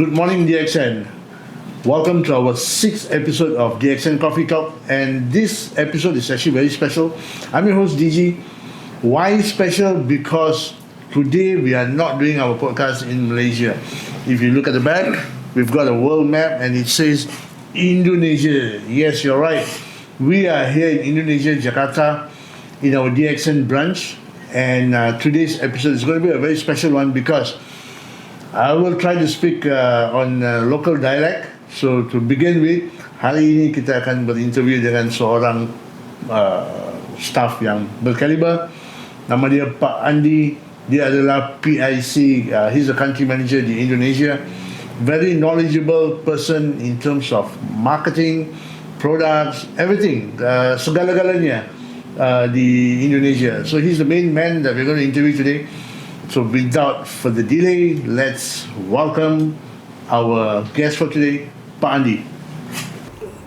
Good morning, DXN. Welcome to our sixth episode of DXN Coffee Talk, and this episode is actually very special. I'm your host, DG. Why special? Because today we are not doing our podcast in Malaysia. If you look at the back, we've got a world map and it says Indonesia. Yes, you're right. We are here in Indonesia, Jakarta, in our DXN branch, and today's episode is going to be a very special one because I will try to speak on local dialect. So to begin with, hari ini kita akan berinterview dengan seorang staff yang berkaliber. Nama dia Pak Andi. Dia adalah PIC. He's a country manager di Indonesia. Very knowledgeable person in terms of marketing, products, everything, segala-galanya di Indonesia. So he's the main man that we're going to interview today. So without further delay, let's welcome our guest for today, Pak Andi.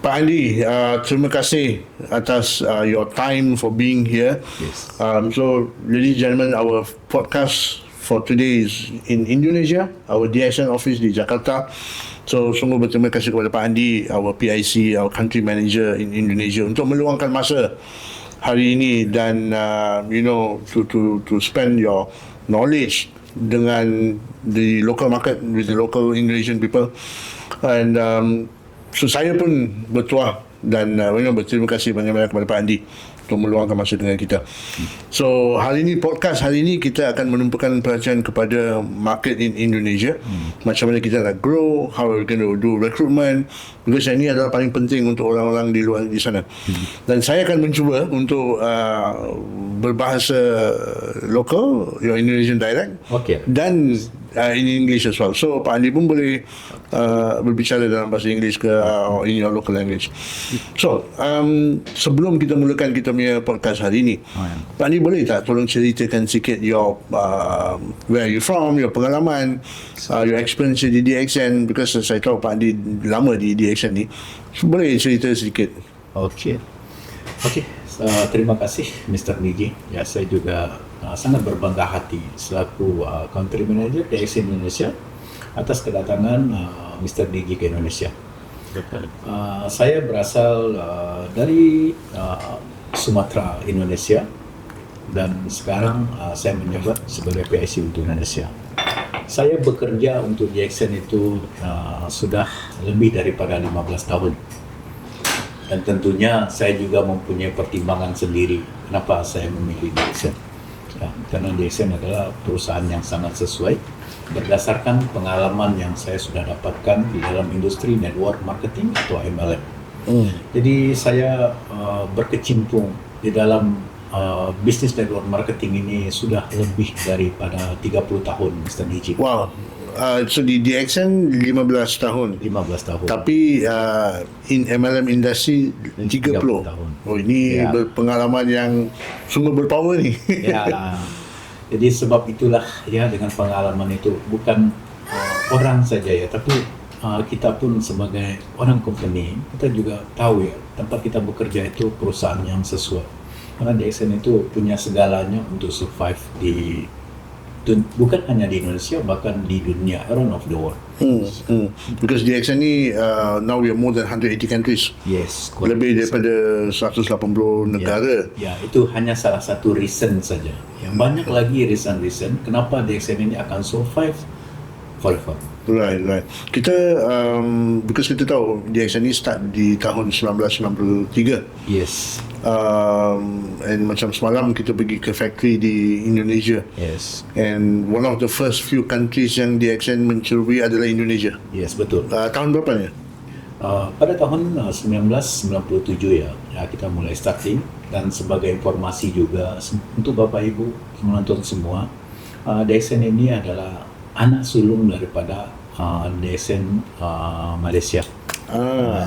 Pak Andi, terima kasih atas your time for being here. Yes. So, ladies and gentlemen, our podcast for today is in Indonesia, our DXN office di Jakarta. So, sungguh berterima kasih kepada Pak Andi, our PIC, our country manager in Indonesia untuk meluangkan masa hari ini dan to spend your knowledge dengan the local market with the local Indonesian people, and so saya pun bertuah dan berterima kasih banyak-banyak kepada Pak Andi untuk meluangkan masa dengan kita. So podcast hari ini kita akan menumpukan perhatian kepada market in Indonesia, macam mana kita nak grow, how we're going to do recruitment, because ini adalah paling penting untuk orang-orang di luar di sana. Dan saya akan mencuba untuk berbahasa local, your Indonesian dialect, dan in English as well. So Pak Andi pun boleh berbicara dalam bahasa Inggeris ke in your local language. So sebelum kita mulakan kita punya podcast hari ini, Pak Andi boleh tak tolong ceritakan sikit your where you from, your pengalaman, your experience di DXN, because saya tahu Pak Andi lama di DXN ni. So, boleh cerita sedikit? Okey. Terima kasih Mr. Niji. Ya, saya juga sangat berbangga hati selaku country manager DXN Indonesia atas kedatangan Mr. Niji ke Indonesia. Saya berasal dari Sumatera, Indonesia, dan sekarang saya menjabat sebagai PIC untuk Indonesia. Saya bekerja untuk DXN itu sudah lebih daripada 15 tahun. Dan tentunya saya juga mempunyai pertimbangan sendiri kenapa saya memilih DXN. Ya, karena DXN adalah perusahaan yang sangat sesuai berdasarkan pengalaman yang saya sudah dapatkan di dalam industri network marketing atau MLM. Jadi saya berkecimpung di dalam bisnis network marketing ini sudah lebih daripada 30 tahun, Mr. Niji. Wow. So di DXN 15 tahun. Tapi in MLM industry 30 tahun. Oh, ini pengalaman yang sungguh berpower ni. Ya. Jadi sebab itulah ya, dengan pengalaman itu bukan orang saja ya, tapi kita pun sebagai orang company, kita juga tahu ya, tempat kita bekerja itu perusahaan yang sesuai. Karena DXN itu punya segalanya untuk survive bukan hanya di Indonesia, bahkan di dunia, around of the world. Because DXN ni now we are more than 180 countries. Yes, lebih daripada 180 negara. Ya, itu hanya salah satu reason saja. Yang banyak lagi reason kenapa DXN ini akan survive forever. Right. Kita because kita tahu DXN ni start di tahun 1993. Yes. And macam semalam kita pergi ke factory di Indonesia. Yes. And one of the first few countries yang DXN mencuri adalah Indonesia. Yes, betul. Tahun berapa ni? Pada tahun 1997 ya, kita mulai starting. Dan sebagai informasi juga untuk Bapak Ibu menonton semua, DXN ini adalah anak sulung daripada DXN Malaysia.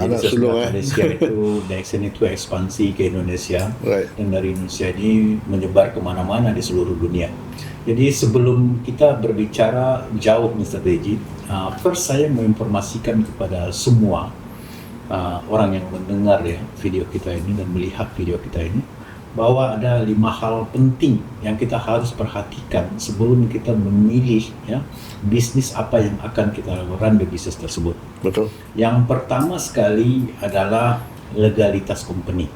Anak sulung Malaysia itu DXN itu ekspansi ke Indonesia, right. Dan dari Indonesia ini menyebar kemana-mana di seluruh dunia. Jadi sebelum kita berbicara jauh, Mr. Deji, first saya menginformasikan kepada semua orang yang mendengar ya video kita ini dan melihat video kita ini, bahwa ada 5 hal penting yang kita harus perhatikan sebelum kita memilih ya bisnis apa yang akan kita lakukan di bisnis tersebut. Betul. Yang pertama sekali adalah legalitas company.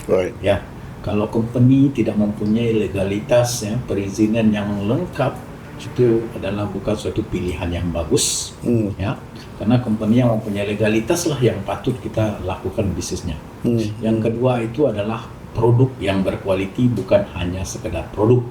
Right. Ya, kalau company tidak mempunyai legalitas ya perizinan yang lengkap, itu adalah bukan suatu pilihan yang bagus. Ya, karena company yang mempunyai legalitas lah yang patut kita lakukan bisnisnya. Yang kedua itu adalah produk yang berkualiti, bukan hanya sekedar produk.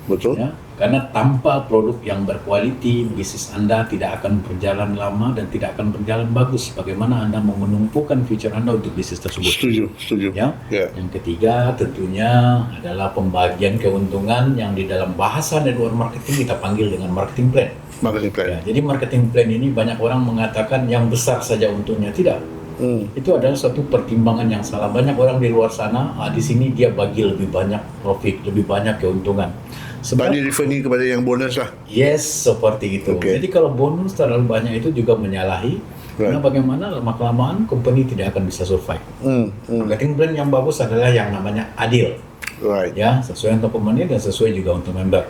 Betul. Ya, karena tanpa produk yang berkualiti, bisnis Anda tidak akan berjalan lama dan tidak akan berjalan bagus. Bagaimana Anda mau menumpukan future Anda untuk bisnis tersebut? Setuju. Ya. Yeah. Yang ketiga tentunya adalah pembagian keuntungan yang di dalam bahasa network marketing kita panggil dengan marketing plan. Marketing plan. Ya, jadi marketing plan ini banyak orang mengatakan yang besar saja untungnya, tidak. Itu adalah suatu pertimbangan yang salah. Banyak orang di luar sana, di sini dia bagi lebih banyak profit, lebih banyak keuntungan. Sebab dia refer ni kepada yang bonus lah. Yes, seperti itu. Okay. Jadi kalau bonus terlalu banyak itu juga menyalahi. Karena bagaimana lama-kelamaan company tidak akan bisa survive. Marketing plan yang bagus adalah yang namanya adil. Right. Ya, sesuai untuk company dan sesuai juga untuk member.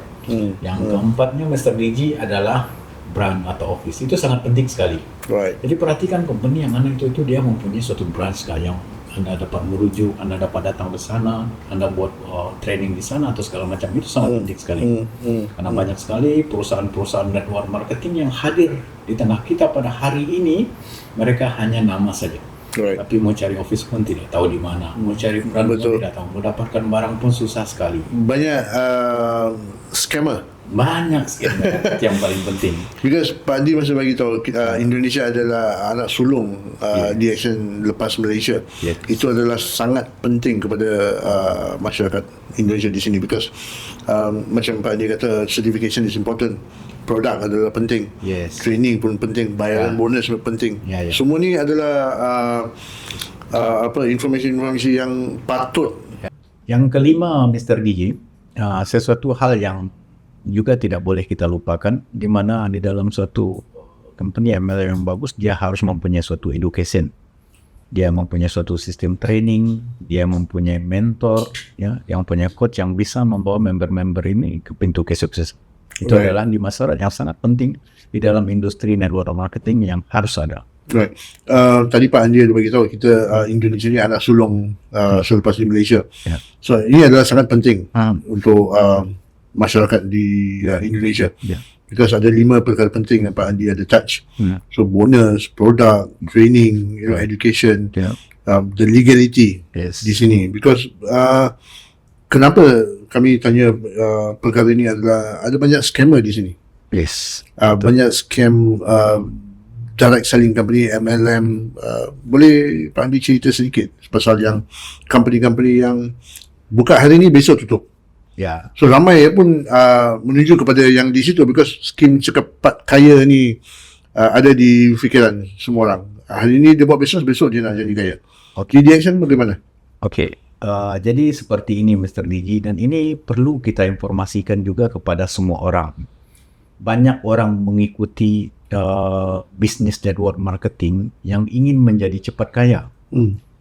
Yang keempatnya Mr. DG adalah brand atau office. Itu sangat penting sekali. Right. Jadi perhatikan company yang mana itu dia mempunyai suatu brand sekali yang Anda dapat merujuk, Anda dapat datang ke sana, Anda buat training di sana atau segala macam, itu sangat penting sekali. Karena banyak sekali perusahaan-perusahaan network marketing yang hadir di tengah kita pada hari ini, mereka hanya nama saja. Right. Tapi mau cari office pun tidak tahu di mana, mau cari brand pun tidak tahu, mau dapatkan barang pun susah sekali. Banyak scammer. Banyak sekali itu yang paling penting. Because Pak Andi masa bagi tahu Indonesia adalah anak sulung di action lepas Malaysia. Yes. Itu adalah sangat penting kepada masyarakat Indonesia di sini because macam Pak Andi kata certification is important. Produk adalah penting. Yes. Training pun penting, bayaran bonus pun penting. Semua ni adalah informasi-informasi yang patut. Yang kelima, Mr. DJ, sesuatu hal yang juga tidak boleh kita lupakan, di mana di dalam suatu company MLM yang bagus, dia harus mempunyai suatu education. Dia mempunyai suatu sistem training, dia mempunyai mentor, ya, yang punya coach yang bisa membawa member-member ini ke pintu kesuksesan. Itu adalah 5 syarat yang sangat penting di dalam industri network marketing yang harus ada. Right. Tadi Pak Andi ada bagi tahu kita Indonesia ni anak sulung selepas di Malaysia. Yeah. So ini adalah sangat penting untuk masyarakat di Indonesia. Yeah. Because ada 5 perkara penting yang Pak Andi ada touch. So bonus, product, training, education, the legality di sini. Because kenapa kami tanya perkara ini adalah ada banyak scammer di sini. Yes. Banyak scam direct selling company, MLM. Boleh Pak Andi cerita sedikit pasal yang company-company yang buka hari ini besok tutup. Ya. So ramai pun menuju kepada yang di situ because skim cepat kaya ni ada di fikiran semua orang. Hari ini dia buat bisnes, besok dia nak jadi kaya. Okay. Di action bagaimana? Okey. Jadi seperti ini Mr. DG, dan ini perlu kita informasikan juga kepada semua orang. Banyak orang mengikuti bisnis network marketing yang ingin menjadi cepat kaya.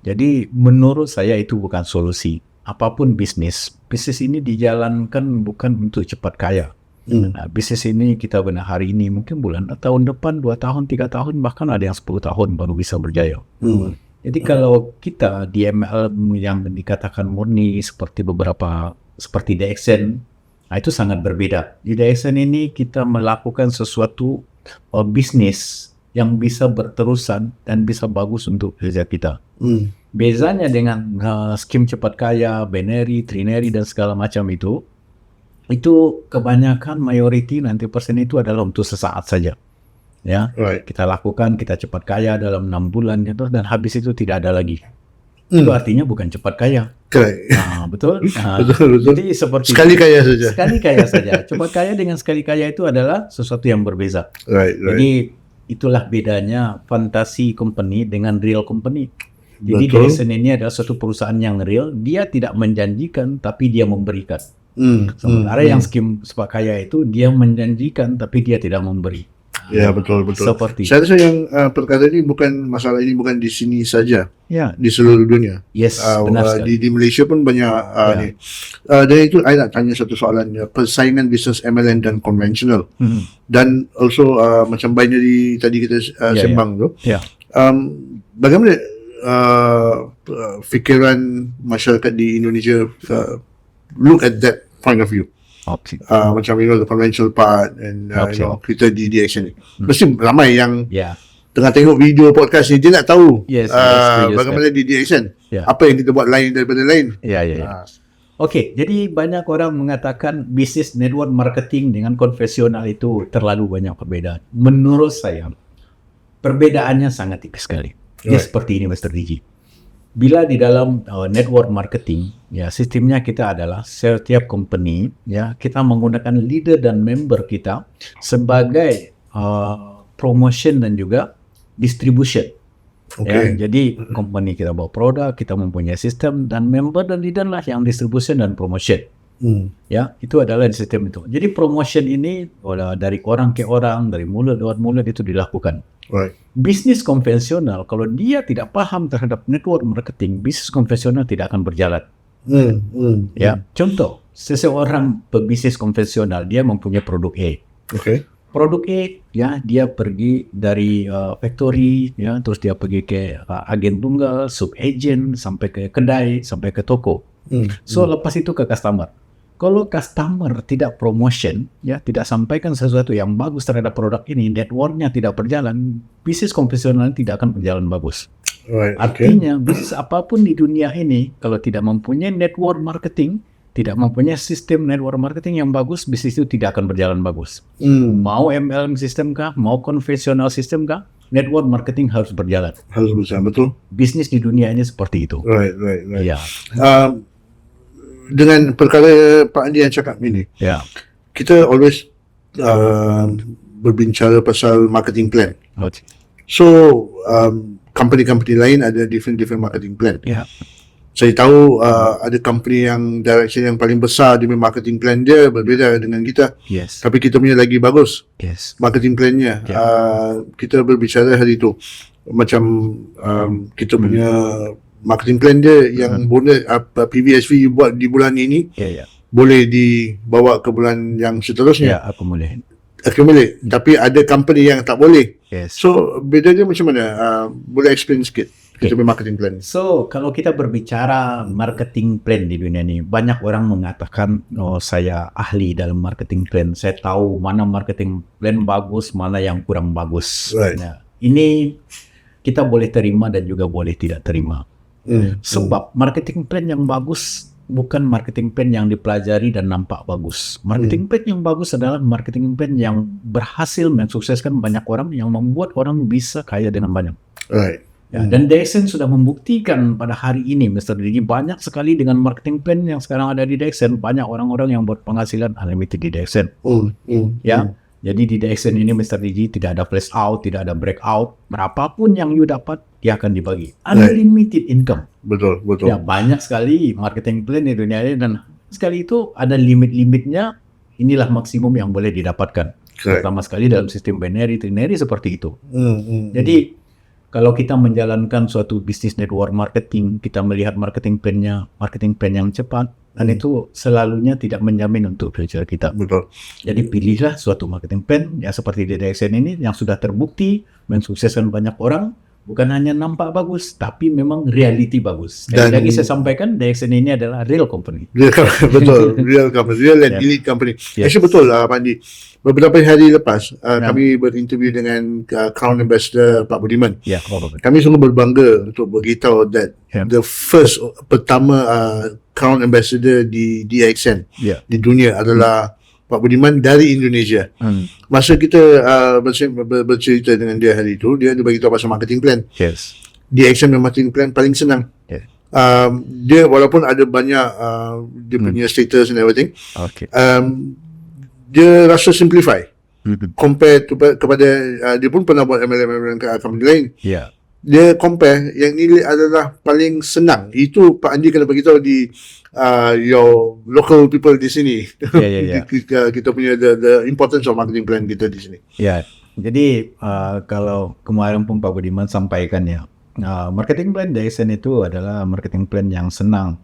Jadi menurut saya itu bukan solusi. Apapun bisnis ini dijalankan bukan untuk cepat kaya. Nah, bisnis ini kita benar hari ini, mungkin bulan tahun depan, 2 tahun, 3 tahun, bahkan ada yang 10 tahun baru bisa berjaya. Jadi kalau kita di MLM yang dikatakan murni seperti DXN, itu sangat berbeda. Di DXN ini kita melakukan sesuatu bisnis yang bisa berterusan dan bisa bagus untuk kerja kita. Bezanya dengan skim cepat kaya, binary, trinary dan segala macam itu kebanyakan mayoriti 90% itu adalah untuk sesaat saja. Ya, kita lakukan, kita cepat kaya dalam 6 bulan gitu, dan habis itu tidak ada lagi. Itu artinya bukan cepat kaya. Betul. Betul. Jadi seperti sekali kaya saja. Sekali kaya saja. Cepat kaya dengan sekali kaya itu adalah sesuatu yang berbeza. Jadi itulah bedanya fantasi company dengan real company. Jadi DXN ini adalah suatu perusahaan yang real, dia tidak menjanjikan tapi dia memberikan. Sementara yang skim cepat kaya itu dia menjanjikan tapi dia tidak memberi. Ya, betul. Seperti Saya rasa yang perkara ini masalah ini bukan di sini saja, ya, di seluruh dunia. yes, benar sekali. Di Malaysia pun banyak ni. Dan itu saya nak tanya satu soalan, persaingan bisnes MLM dan konvensional. Dan also macam binary tadi kita sembang tu. Ya. Bagaimana fikiran masyarakat di Indonesia look at that point of view? Okay. Macam the conventional part and Okay. kita di DXN ni. Mesti ramai yang Ya. tengah tengok video podcast ni, dia nak tahu Yes, yes, bagaimana di DXN. Ya. Apa yang kita buat lain daripada lain. Ya. Okey, jadi banyak orang mengatakan bisnis network marketing dengan konvensional itu terlalu banyak perbedaan. Menurut saya, perbedaannya sangat tipis sekali. Dia Right. seperti ini, Mr. Digi. Bila di dalam network marketing, ya sistemnya kita adalah setiap company, ya kita menggunakan leader dan member kita sebagai promotion dan juga distribution. Okay. Ya, jadi company kita bawa produk, kita mempunyai sistem dan member dan leader lah yang distribution dan promotion. Ya, itu adalah sistem itu. Jadi promotion ini dari orang ke orang, dari mulut lewat mulut itu dilakukan. Right. Bisnis konvensional, kalau dia tidak paham terhadap network marketing, bisnis konvensional tidak akan berjalan. Ya, contoh, seseorang pebisnis konvensional, dia mempunyai produk A. Okay. Produk A, ya dia pergi dari factory, ya terus dia pergi ke agen tunggal, sub agent, sampai ke kedai, sampai ke toko. So lepas itu ke customer. Kalau customer tidak promotion, ya tidak sampaikan sesuatu yang bagus terhadap produk ini, networknya tidak berjalan, bisnis konvensional tidak akan berjalan bagus. Right. Artinya bisnis apapun di dunia ini kalau tidak mempunyai network marketing, tidak mempunyai sistem network marketing yang bagus, bisnis itu tidak akan berjalan bagus. Mau MLM sistem kah, mau konvensional sistem kah, network marketing harus berjalan. Harus bisa, betul. Bisnis di dunia ini seperti itu. Right. Ya, Dengan perkara Pak Andi yang cakap ini, ya, kita always berbicara pasal marketing plan. okay. So, company-company lain ada different marketing plan. Ya, Saya tahu ada company yang direction yang paling besar di marketing plan dia berbeza dengan kita. yes, Tapi kita punya lagi bagus yes, marketing plan-nya. Kita berbicara hari itu macam kita punya marketing plan dia yang bonus PVSV you buat di bulan ini ya, boleh dibawa ke bulan yang seterusnya. ya, aku boleh. Accumulate. Tapi ada company yang tak boleh. Yes. So beda dia macam mana? Boleh explain sikit kita punya marketing plan. So, kalau kita berbicara marketing plan di dunia ini, banyak orang mengatakan, oh saya ahli dalam marketing plan. Saya tahu mana marketing plan bagus, mana yang kurang bagus. Right. Nah, ini kita boleh terima dan juga boleh tidak terima. Sebab marketing plan yang bagus bukan marketing plan yang dipelajari dan nampak bagus. Marketing plan yang bagus adalah marketing plan yang berhasil mensukseskan banyak orang, yang membuat orang bisa kaya dengan banyak. Right. Ya, dan DXN sudah membuktikan pada hari ini, Mr. Digi, banyak sekali dengan marketing plan yang sekarang ada di DXN, banyak orang-orang yang berpenghasilan unlimited di DXN. Ya, jadi di DXN ini, Mr. Digi, tidak ada flash out, tidak ada breakout. Berapapun yang you dapat, dia akan dibagi. Unlimited income. Betul. Ya, banyak sekali marketing plan di dunia ini, dan sekali itu ada limit-limitnya. Inilah maksimum yang boleh didapatkan. Pertama sekali dalam sistem binary, trinary seperti itu. Jadi, kalau kita menjalankan suatu bisnis network marketing, kita melihat marketing plan yang cepat, dan itu selalunya tidak menjamin untuk future kita. Betul. Jadi pilihlah suatu marketing plan ya seperti di DXN ini yang sudah terbukti mensukseskan banyak orang, bukan hanya nampak bagus, tapi memang reality bagus. Dan lagi saya sampaikan, DXN ini adalah real company. Betul, real company, real and elite company. Actually betul lah Pak Andi. Beberapa hari lepas kami berinterview dengan Crown Ambassador Pak Budiman. Ya, Kami sungguh berbangga untuk beritahu that the first pertama Crown Ambassador di DXN di dunia adalah Pak Budiman dari Indonesia. Masa kita bercerita dengan dia hari itu, dia beritahu pasal marketing plan. Yes. DXN marketing plan paling senang. Dia walaupun ada banyak dia punya status and everything, dia rasa simplify compare kepada dia pun pernah buat MLM ke company lain. Dia compare yang ini adalah paling senang. Itu Pak Andi kena beritahu di your local people di sini. Kita punya the importance of marketing plan kita di sini. Jadi kalau kemarin pun Pak Budiman sampaikan ya, marketing plan DXN itu adalah marketing plan yang senang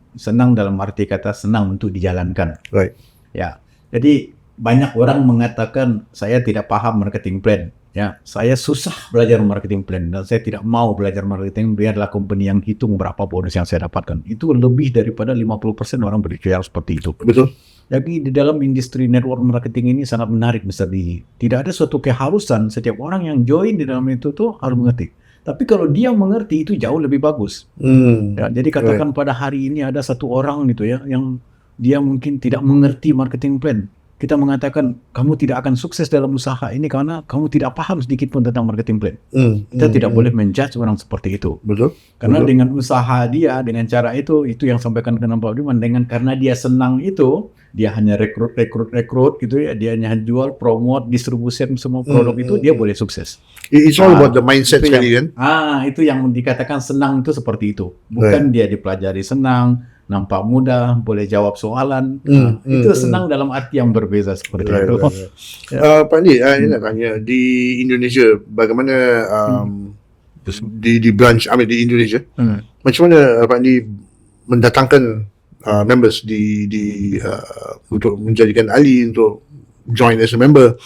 dalam arti kata senang untuk dijalankan. Right. Ya, jadi banyak orang mengatakan saya tidak paham marketing plan. Ya, saya susah belajar marketing plan dan saya tidak mau belajar marketing. Biarlah company yang hitung berapa bonus yang saya dapatkan. Itu lebih daripada 50% orang berpikir seperti itu. Betul. Jadi di dalam industri network marketing ini sangat menarik, Mr. Digi. Tidak ada suatu keharusan setiap orang yang join di dalam itu tuh harus mengerti. Tapi kalau dia mengerti itu jauh lebih bagus. Ya, jadi katakan pada hari ini ada satu orang gitu ya yang dia mungkin tidak mengerti marketing plan. Kita mengatakan kamu tidak akan sukses dalam usaha ini karena kamu tidak paham sedikit pun tentang marketing plan. Kita tidak boleh menjudge orang seperti itu. Betul. Karena dengan usaha dia, dengan cara itu yang sampaikan ke Pak Budiman, karena dia senang itu, dia hanya rekrut gitu ya, dia hanya jual, promote, distribusi semua produk itu, dia boleh sukses. It's all about the mindset sekali kan? Itu yang dikatakan senang itu seperti itu. Bukan dia dipelajari senang, nampak mudah, boleh jawab soalan. Itu senang dalam arti yang berbeza seperti itu. Pak Andi, ini nak tanya di Indonesia bagaimana di branch di Indonesia macam mana Pak Andi mendatangkan members untuk menjadikan ahli untuk join as a member?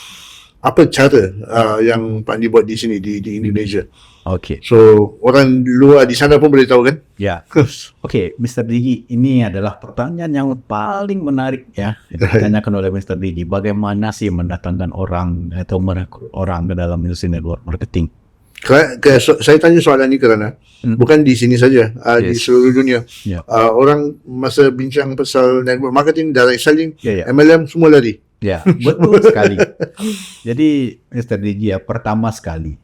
Apa cara yang Pak Andi buat di sini di Indonesia? Okay. So orang luar di sana pun boleh tahu kan? Ya. Oke, Mr. Digi, ini adalah pertanyaan yang paling menarik ya. Ditanyakan oleh Mr. Digi, bagaimana sih mendatangkan orang atau merekrut orang ke dalam industri network marketing? Saya tanya soalan ini kerana bukan di sini saja, di seluruh dunia. Orang masa bincang pasal network marketing, direct selling, MLM semua lari. Ya, betul sekali. Jadi Mr. Digi ya, pertama sekali,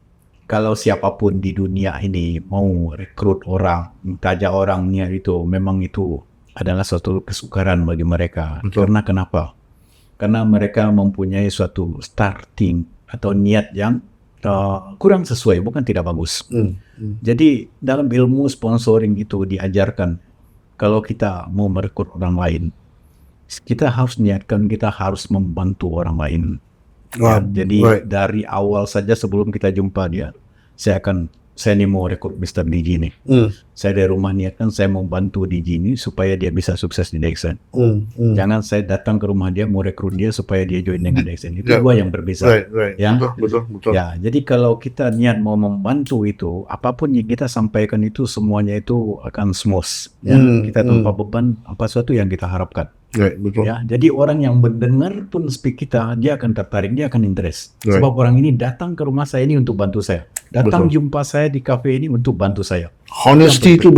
kalau siapapun di dunia ini mau rekrut orang, tajak orangnya itu, memang itu adalah suatu kesukaran bagi mereka. Betul. Karena kenapa? Karena mereka mempunyai suatu starting atau niat yang kurang sesuai, bukan tidak bagus. Jadi dalam ilmu sponsoring itu diajarkan, kalau kita mau merekrut orang lain, kita harus niatkan, kita harus membantu orang lain. Jadi dari awal saja sebelum kita jumpa dia, saya nih mau rekrut Mr. Digi nih. Saya dari rumah niatkan saya mau bantu Digi ini supaya dia bisa sukses di DXN. Jangan saya datang ke rumah dia mau rekrut dia supaya dia join dengan DXN. Itu dua yang berbeza. Ya? Betul. Ya, jadi kalau kita niat mau membantu itu, apapun yang kita sampaikan itu semuanya itu akan smooth. Ya? Kita tanpa beban apa sesuatu yang kita harapkan. Betul. Ya, jadi orang yang mendengar pun speak kita, dia akan tertarik, dia akan interest. Sebab orang ini datang ke rumah saya ini untuk bantu saya. Datang jumpa saya di cafe ini untuk bantu saya. Honesty itu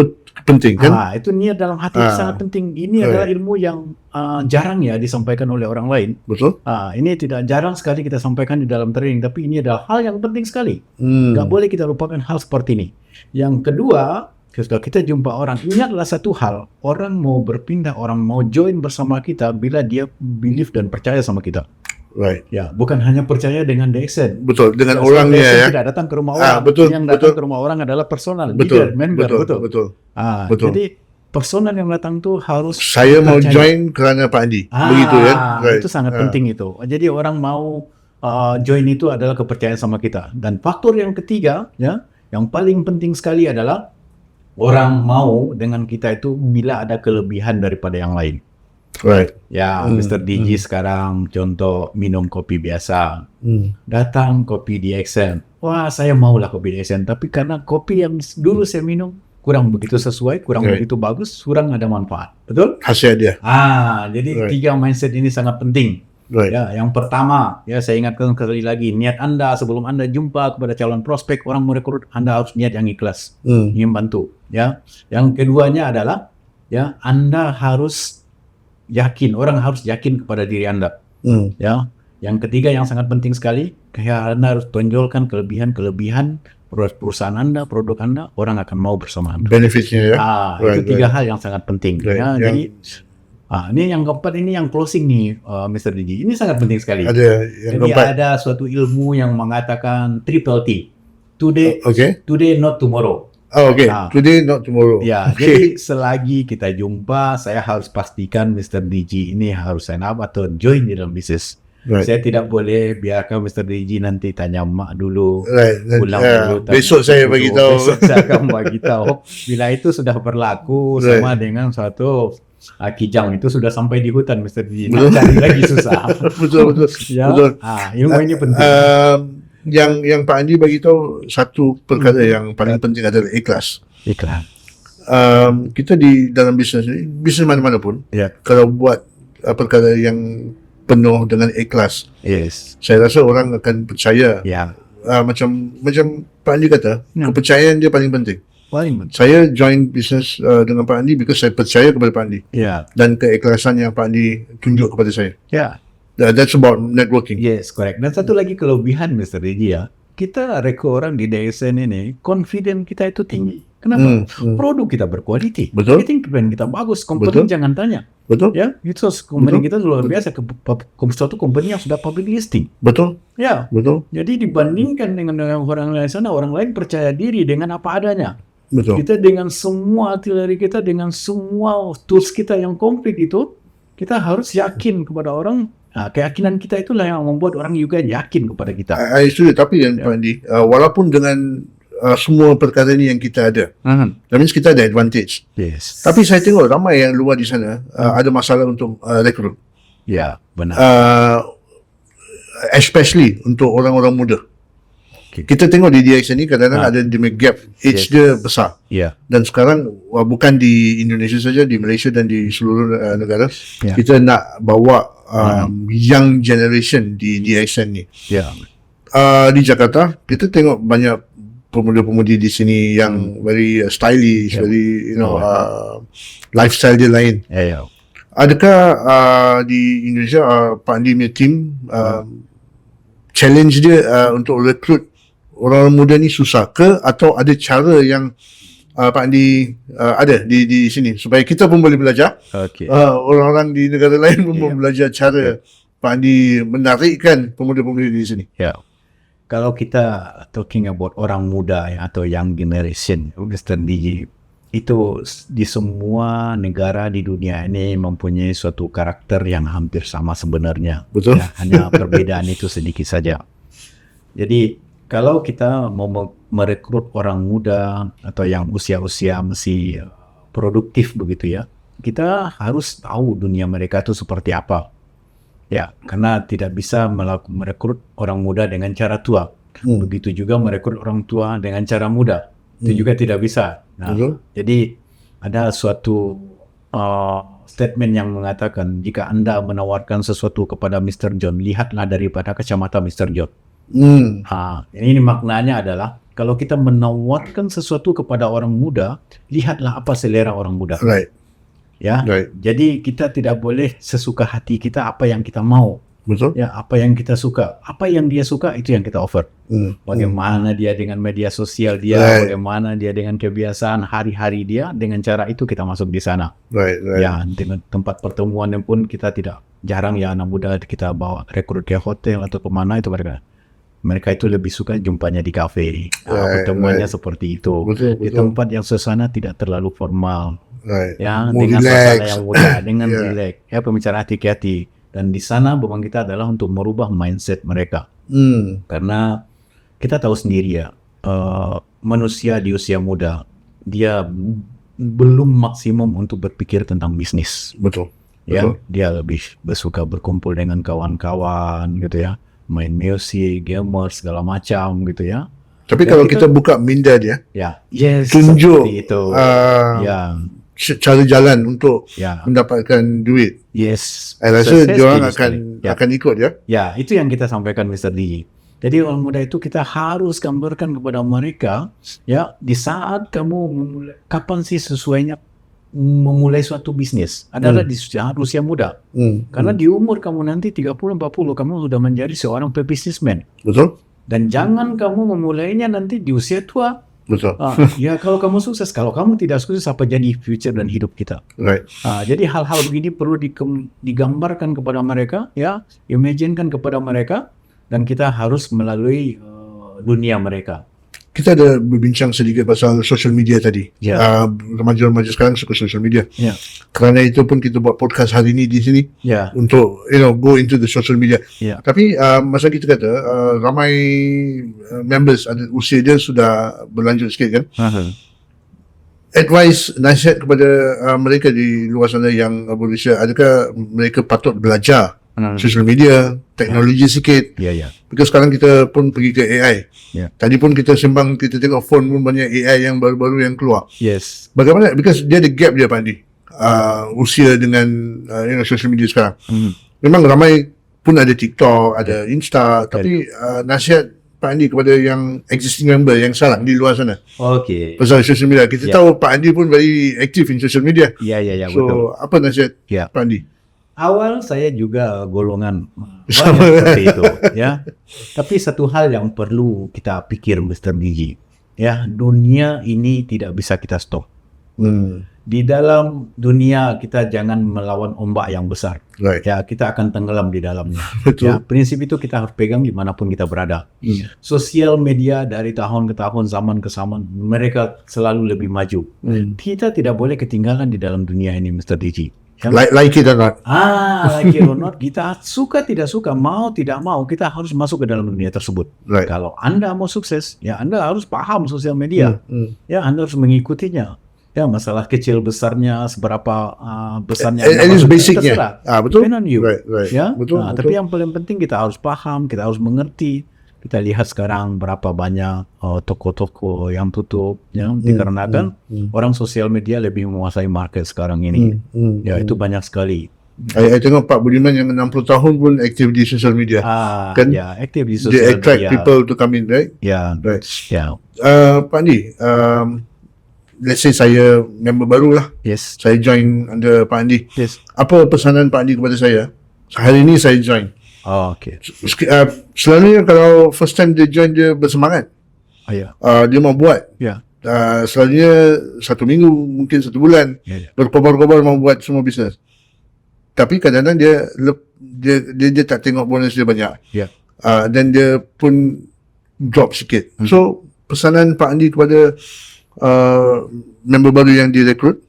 penting kan? Itu niat dalam hati sangat penting. Ini adalah ilmu yang jarang ya disampaikan oleh orang lain. Betul. Ini tidak jarang sekali kita sampaikan di dalam training, tapi ini adalah hal yang penting sekali. Nggak boleh kita lupakan hal seperti ini. Yang kedua, ketika kita jumpa orang, ingatlah satu hal, orang mau berpindah, orang mau join bersama kita bila dia believe dan percaya sama kita. Ya, bukan hanya percaya dengan DXN. Betul, dengan orangnya ya. Tidak datang ke rumah orang. Yang datang ke rumah orang adalah personal, leader, member. Betul. Jadi personal yang datang tuh harus saya mau join kerana Pak Andi. Begitu ya. Itu sangat penting itu. Jadi orang mau join itu adalah kepercayaan sama kita. Dan faktor yang ketiga ya, yang paling penting sekali adalah orang mau dengan kita itu bila ada kelebihan daripada yang lain. Ya, Mr. Digi sekarang contoh minum kopi biasa. Datang kopi DXN. Wah, saya maulah kopi DXN, tapi karena kopi yang dulu saya minum kurang begitu sesuai, kurang begitu bagus, kurang ada manfaat. Betul? Hasil dia. Jadi tiga mindset ini sangat penting. Ya, yang pertama, ya saya ingatkan sekali lagi, niat Anda sebelum Anda jumpa kepada calon prospek orang mau rekrut, Anda harus niat yang ikhlas, ingin bantu. Ya, yang keduanya adalah, ya Anda harus yakin, orang harus yakin kepada diri Anda. Ya, yang ketiga yang sangat penting sekali, kayak Anda harus tonjolkan kelebihan perusahaan Anda, produk Anda, orang akan mau bersama Anda. Benefitnya ya. Itu tiga hal yang sangat penting. Ya, jadi ini yang keempat, ini yang closing nih, Mr. Digi. Ini sangat penting sekali. Jadi ada suatu ilmu yang mengatakan triple T. Today, not tomorrow. Today, not tomorrow. Ya, jadi selagi kita jumpa, saya harus pastikan Mr. Digi ini harus sign up atau join di dalam bisnis. Right. Saya tidak boleh biarkan Mr. DG nanti tanya mak dulu, Right. pulang dulu. tanya Besok saya dulu. bagi tahu. Besok saya akan bagi tahu. Bila itu sudah berlaku Right. sama dengan suatu kijang itu sudah sampai di hutan Mr. DG. Betul. Nak cari lagi susah. Betul. Ya. Betul. Ilmu ini penting. Yang Pak Andi bagi tahu satu perkara yang paling penting adalah ikhlas. Iklan. Kita di dalam bisnes mana-mana pun, Ya. kalau buat perkara yang penuh dengan ikhlas, Yes. saya rasa orang akan percaya. Ya. Macam Pak Andi kata, Ya. kepercayaan dia paling penting. Paling penting. Saya join bisnes dengan Pak Andi because saya percaya kepada Pak Andi Ya. dan keikhlasan yang Pak Andi tunjuk kepada saya. Ya. That's about networking. Yes, correct. Dan satu lagi kelebihan Mr. Regi ya, kita reka orang di DSN ini, confident kita itu tinggi. Kenapa? Produk kita berkualiti. Betul. Marketing plan kita bagus. Company Betul. jangan tanya. Betul? Ya, itu company Betul. kita luar biasa. Suatu company yang sudah public listing. Betul? Ya. Betul? Jadi dibandingkan dengan orang lain sana, orang lain percaya diri dengan apa adanya. Betul. Kita dengan semua artileri kita, dengan semua tools kita yang komplit itu, kita harus yakin kepada orang. Keyakinan kita itulah yang membuat orang juga yakin kepada kita. I setuju, tapi Pak Andi, walaupun dengan semua perkara ni yang kita ada, that means kita ada advantage. Yes. Tapi saya tengok ramai yang luar di sana ada masalah untuk rekrut. Ya, benar. Especially untuk orang-orang muda. Okay. Kita tengok di DX ni kadang-kadang ada demi gap, age Yes. dia besar. Ya. Dan sekarang bukan di Indonesia saja, di Malaysia dan di seluruh negara, Ya. kita nak bawa young generation di DXN ni. Ya. Di Jakarta, kita tengok banyak pemuda-pemudi di sini yang very stylish, very lifestyle dia lain. Ya. Adakah di Indonesia Pak Andi punya team challenge dia untuk rekrut orang muda ni susah ke, atau ada cara yang Pak Andi ada di sini supaya kita pun boleh belajar, Okey. orang-orang di negara lain pun boleh belajar cara Pak Andi menarikkan pemuda-pemudi di sini. Ya. Kalau kita talking about orang muda ya, atau young generation, Mr. DG, itu di semua negara di dunia ini mempunyai suatu karakter yang hampir sama sebenarnya. Betul. Ya, hanya perbedaan itu sedikit saja. Jadi kalau kita mau merekrut orang muda atau yang usia-usia masih produktif begitu ya, kita harus tahu dunia mereka itu seperti apa. Ya, karena tidak bisa merekrut orang muda dengan cara tua. Begitu juga merekrut orang tua dengan cara muda. Itu juga tidak bisa. Nah, jadi ada suatu statement yang mengatakan, jika Anda menawarkan sesuatu kepada Mr. John, lihatlah daripada kacamata Mr. John. Ini maknanya adalah, kalau kita menawarkan sesuatu kepada orang muda, lihatlah apa selera orang muda. Right. Ya. Right. Jadi kita tidak boleh sesuka hati kita apa yang kita mau. Betul. Ya, apa yang kita suka, apa yang dia suka itu yang kita offer. Bagaimana dia dengan media sosial dia, Right. bagaimana dia dengan kebiasaan hari-hari dia, dengan cara itu kita masuk di sana. Right. Ya, dengan tempat pertemuan pun kita tidak jarang ya anak muda kita bawa rekrut ke hotel atau kemana itu mereka itu lebih suka jumpanya di kafe. Pertemuannya seperti itu. Betul, Di tempat yang suasana tidak terlalu formal. Right. Ya, More dengan relax. suasana yang mudah, dengan Yeah. relax. Ya, pembicaraan hati-hati. Dan di sana beban kita adalah untuk merubah mindset mereka. Karena kita tahu sendiri ya, manusia di usia muda, dia belum maksimum untuk berpikir tentang bisnis. Betul. Ya, Betul. dia lebih suka berkumpul dengan kawan-kawan gitu ya, main musik, gamer, segala macam gitu ya. Tapi Ya, kalau kita- kita buka minda dia, Ya, yes, tunjuk seperti itu. Ya, cara jalan untuk ya, mendapatkan duit, yes. saya rasa Sukses diorang jadi akan sekali. Ya. akan ikut ya. Ya, itu yang kita sampaikan Mr. D. Jadi orang muda itu kita harus gambarkan kepada mereka, ya, di saat kamu memulai, kapan sih sesuainya memulai suatu bisnis adalah di usia muda. Karena di umur kamu nanti 30-40 kamu sudah menjadi seorang pebisnismen. Betul? Dan jangan kamu memulainya nanti di usia tua. Betul. Ya, kalau kamu sukses, kalau kamu tidak sukses, apa jadi future dan hidup kita? Right. Jadi hal-hal begini perlu digambarkan kepada mereka, ya, imaginekan kepada mereka, dan kita harus melalui dunia mereka. kita ada berbincang sedikit pasal social media tadi. Remaja-remaja sekarang suka social media. Kerana itu pun kita buat podcast hari ini di sini untuk go into the social media. Tapi masa kita kata ramai members ada usia dia sudah berlanjut sikit kan. Advice, nasihat kepada mereka di luar sana yang Malaysia, adakah mereka patut belajar social media, teknologi sikit? Because sekarang kita pun pergi ke AI. Tadi pun kita sembang, kita tengok phone pun banyak AI yang baru-baru yang keluar. Bagaimana? Because dia ada gap dia, Pak Andi. Usia dengan social media sekarang. Memang ramai pun ada TikTok, ada Insta, tapi nasihat Pak Andi kepada yang existing member yang sekarang di luar sana. Pasal social media. Kita tahu Pak Andi pun very active in social media. So, betul. Apa nasihat Pak Andi? Awal saya juga golongan seperti itu, ya. Tapi satu hal yang perlu kita pikir, Mr. Gigi, ya, dunia ini tidak bisa kita stop. Di dalam dunia kita jangan melawan ombak yang besar. Ya, kita akan tenggelam di dalamnya. Ya, prinsip itu kita harus pegang dimanapun kita berada. Sosial media dari tahun ke tahun, zaman ke zaman, mereka selalu lebih maju. Kita tidak boleh ketinggalan di dalam dunia ini, Mr. Gigi. Like it or not. Like it or not, kita suka tidak suka, mau tidak mau, kita harus masuk ke dalam dunia tersebut. Kalau Anda mau sukses, ya Anda harus paham sosial media. Ya, Anda harus mengikutinya. Ya, masalah kecil besarnya, seberapa besarnya. It is basicnya. Betul. Depend on you. Ya, betul. Tapi yang paling penting kita harus paham, kita harus mengerti. Kita lihat sekarang berapa banyak toko-toko yang tutup, ya, dikarenakan orang sosial media lebih menguasai market sekarang ini. Ya, itu banyak sekali. Saya tengok Pak Budiman yang 60 tahun pun aktif di social media. Kan? Ya, aktif di social media. They attract people to come in, right? Ya, ya. Pak Andi, let's say saya member baru lah. Saya join under Pak Andi. Apa pesanan Pak Andi kepada saya? Hari ini saya join. Selalunya kalau first time dia join, dia bersemangat. Dia mau buat. Selalunya 1 minggu, mungkin 1 bulan, berkobar-kobar mau buat semua bisnes. Tapi kadang-kadang dia tak tengok bonus dia banyak. Dan dia pun drop sikit. So pesanan Pak Andi kepada member baru yang direkrut,